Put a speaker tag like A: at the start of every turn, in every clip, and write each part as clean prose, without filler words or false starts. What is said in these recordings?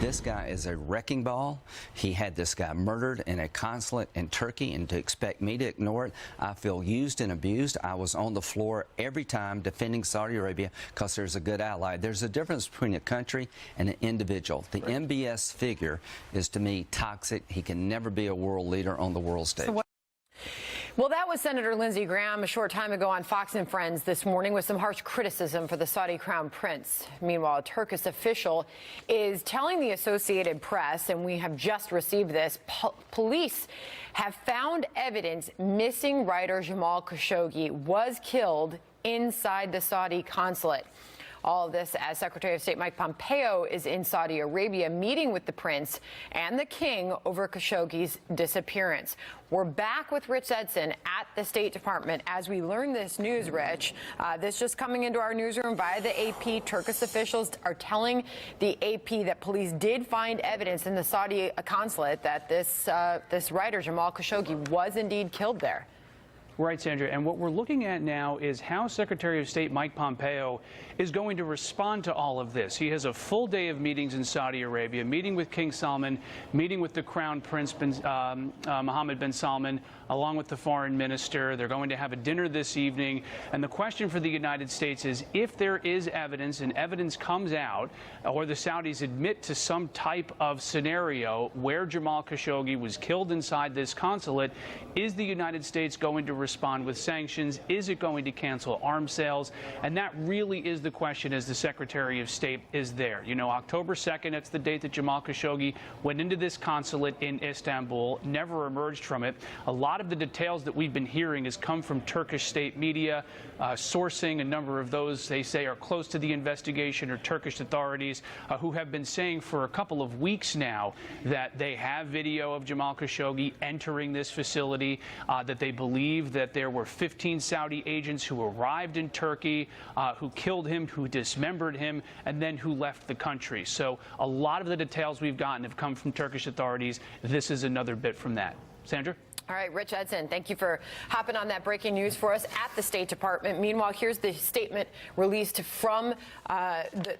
A: This guy is a wrecking ball. He had this guy murdered in a consulate in Turkey, and to expect me to ignore it, I feel used and abused. I was on the floor every time defending Saudi Arabia because there's a good ally. There's a difference between a country and an individual. The MBS figure is, to me, toxic. He can never be a world leader on the world stage.
B: Well, that was Senator Lindsey Graham a short time ago on Fox and Friends this morning with some harsh criticism for the Saudi crown prince. Meanwhile, a Turkish official is telling the Associated Press, and we have just received this, police have found evidence missing writer Jamal Khashoggi was killed inside the Saudi consulate. All of this as Secretary of State Mike Pompeo is in Saudi Arabia meeting with the prince and the king over Khashoggi's disappearance. We're back with Rich Edson at the State Department as we learn this news, Rich. This just coming into our newsroom via the AP. Turkish officials are telling the AP that police did find evidence in the Saudi consulate that this writer, Jamal Khashoggi, was indeed killed there.
C: Right, Sandra. And what we're looking at now is how Secretary of State Mike Pompeo is going to respond to all of this. He has a full day of meetings in Saudi Arabia, meeting with King Salman, meeting with the Crown Prince Mohammed bin Salman, along with the foreign minister. They're going to have a dinner this evening. And the question for the United States is, if there is evidence and evidence comes out, or the Saudis admit to some type of scenario where Jamal Khashoggi was killed inside this consulate, is the United States going to respond with sanctions? Is it going to cancel arms sales? And that really is the question as the Secretary of State is there. You know, October 2nd, that's the date that Jamal Khashoggi went into this consulate in Istanbul, never emerged from it. A lot of the details that we've been hearing has come from Turkish state media, sourcing a number of those they say are close to the investigation, or Turkish authorities who have been saying for a couple of weeks now that they have video of Jamal Khashoggi entering this facility, that they believe that there were 15 Saudi agents who arrived in Turkey, who killed him, who dismembered him, and then who left the country. So a lot of the details we've gotten have come from Turkish authorities. This is another bit from that. Sandra?
B: All right, Rich Edson, thank you for hopping on that breaking news for us at the State Department. Meanwhile, here's the statement released from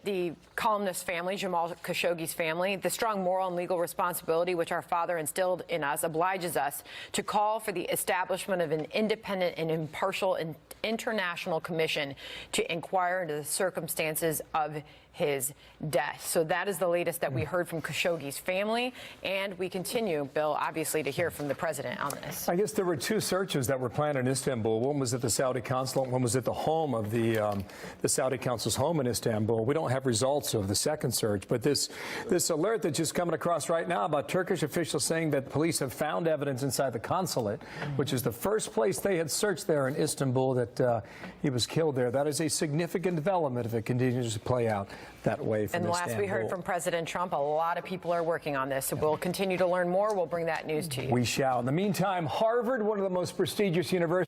B: the columnist's family, Jamal Khashoggi's family. The strong moral and legal responsibility which our father instilled in us obliges us to call for the establishment of an independent and impartial and international commission to inquire into the circumstances of his death. So that is the latest that we heard from Khashoggi's family, and we continue, Bill, obviously, to hear from the president on this.
D: I guess there were two searches that were planned in Istanbul. One was at the Saudi consulate, one was at the home of the Saudi consul's home in Istanbul. We don't have results of the second search, but this alert that's just coming across right now about Turkish officials saying that police have found evidence inside the consulate, which is the first place they had searched there in Istanbul, that he was killed there. That is a significant development if it continues to play out that way from Istanbul.
B: And last we heard from President Trump, a lot of people are working on this, so we'll continue to learn more. We'll bring that news to you.
D: We shall. In the meantime, Harvard, one of the most prestigious universities.